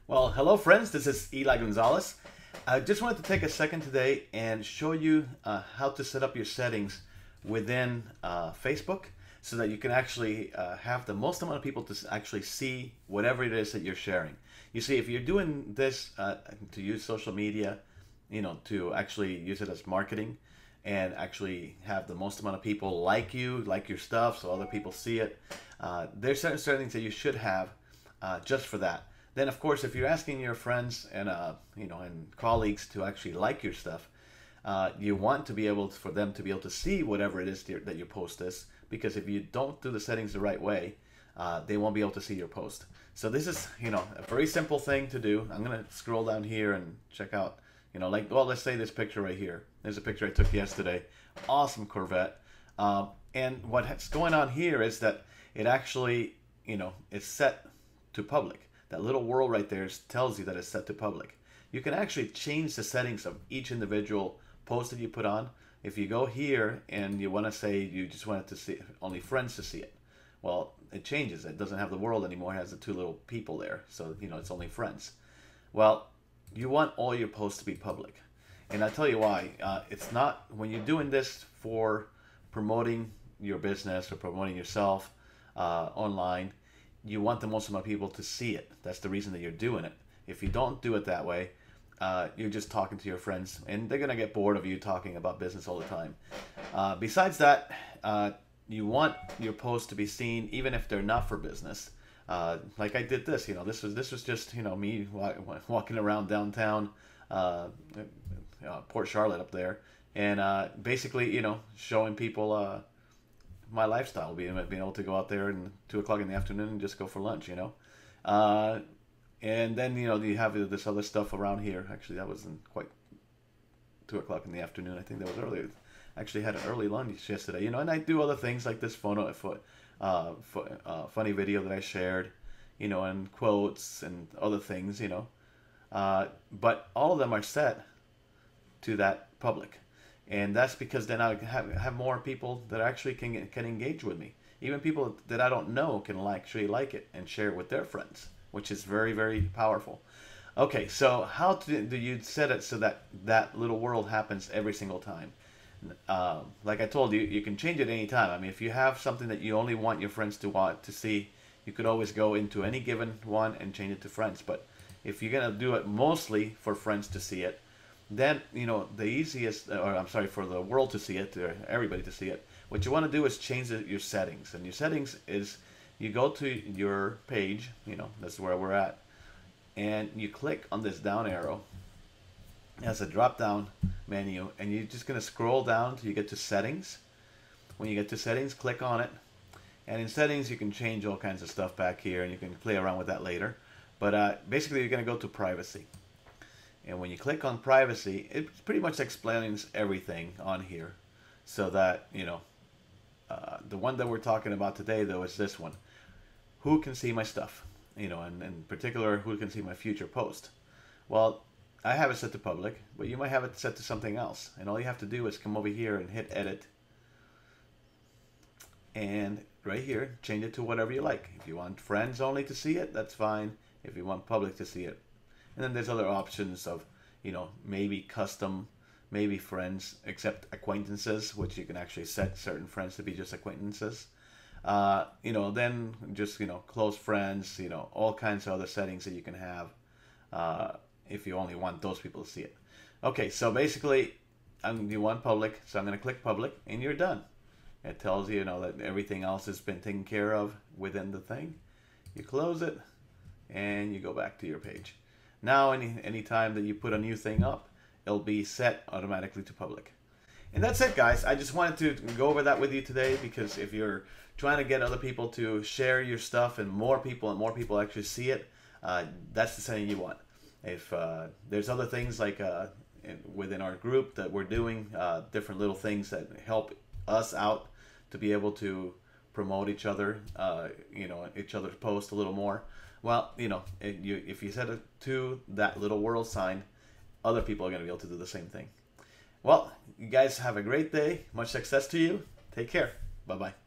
Well, hello friends, this is Eli Gonzalez. I just wanted to take a second today and show you how to set up your settings within Facebook so that you can actually have the most amount of people to actually see whatever it is that you're sharing. You see, if you're doing this to use social media, to actually use it as marketing and actually have the most amount of people like you, like your stuff, so other people see it, there's certain things that you should have just for that. Then, of course, if you're asking your friends and and colleagues to actually like your stuff, you want to be able for them to be able to see whatever it is that your post is. Because if you don't do the settings the right way, they won't be able to see your post. So this is a very simple thing to do. I'm gonna scroll down here and check out let's say this picture right here. There's a picture I took yesterday. Awesome Corvette. And what's going on here is that it actually it's set to public. That little world right there tells you that it's set to public. You can actually change the settings of each individual post that you put on. If you go here and you want to say you just want it to see only friends to see it, well, it changes. It doesn't have the world anymore. It has the two little people there. So, it's only friends. Well, you want all your posts to be public. And I'll tell you why. It's not, when you're doing this for promoting your business or promoting yourself online, you want the most amount of people to see it. That's the reason that you're doing it. If you don't do it that way, you're just talking to your friends, and they're going to get bored of you talking about business all the time. Besides that, you want your posts to be seen even if they're not for business. Like I did this, this was just, me walking around downtown Port Charlotte up there, and basically, showing people my lifestyle, being able to go out there and 2 o'clock in the afternoon and just go for lunch, and then you have this other stuff around here. Actually, that wasn't quite 2 o'clock in the afternoon. I think that was earlier. I actually had an early lunch yesterday, and I do other things like this funny video that I shared, and quotes and other things, but all of them are set to that public. And that's because then I have more people that actually can engage with me. Even people that I don't know can actually like it and share it with their friends, which is very, very powerful. Okay, so how do you set it so that that little world happens every single time? Like I told you, you can change it anytime. I mean, if you have something that you only want your friends to see, you could always go into any given one and change it to friends. But if you're gonna do it mostly for friends to see it, then the easiest, or I'm sorry, for the world to see it, or everybody to see it, what you want to do is change your settings. And your settings is, you go to your page, that's where we're at, and you click on this down arrow. It has a drop down menu, and you're just going to scroll down until you get to settings. When you get to settings, click on it, and in settings you can change all kinds of stuff back here, and you can play around with that later. But basically you're going to go to privacy. And when you click on privacy, it pretty much explains everything on here. So that, the one that we're talking about today, though, is this one. Who can see my stuff? And in particular, who can see my future post? Well, I have it set to public, but you might have it set to something else. And all you have to do is come over here and hit edit. And right here, change it to whatever you like. If you want friends only to see it, that's fine. If you want public to see it. And then there's other options of, maybe custom, maybe friends, except acquaintances, which you can actually set certain friends to be just acquaintances. Then just, close friends, all kinds of other settings that you can have if you only want those people to see it. Okay, so basically, you want public, so I'm going to click public, and you're done. It tells you, that everything else has been taken care of within the thing. You close it, and you go back to your page. Now, any time that you put a new thing up, it'll be set automatically to public. And that's it, guys. I just wanted to go over that with you today, because if you're trying to get other people to share your stuff and more people actually see it, that's the setting you want. If there's other things like within our group that we're doing, different little things that help us out to be able to promote each other, each other's posts a little more. Well, if you set it to that little world sign, other people are going to be able to do the same thing. Well, you guys have a great day. Much success to you. Take care. Bye-bye.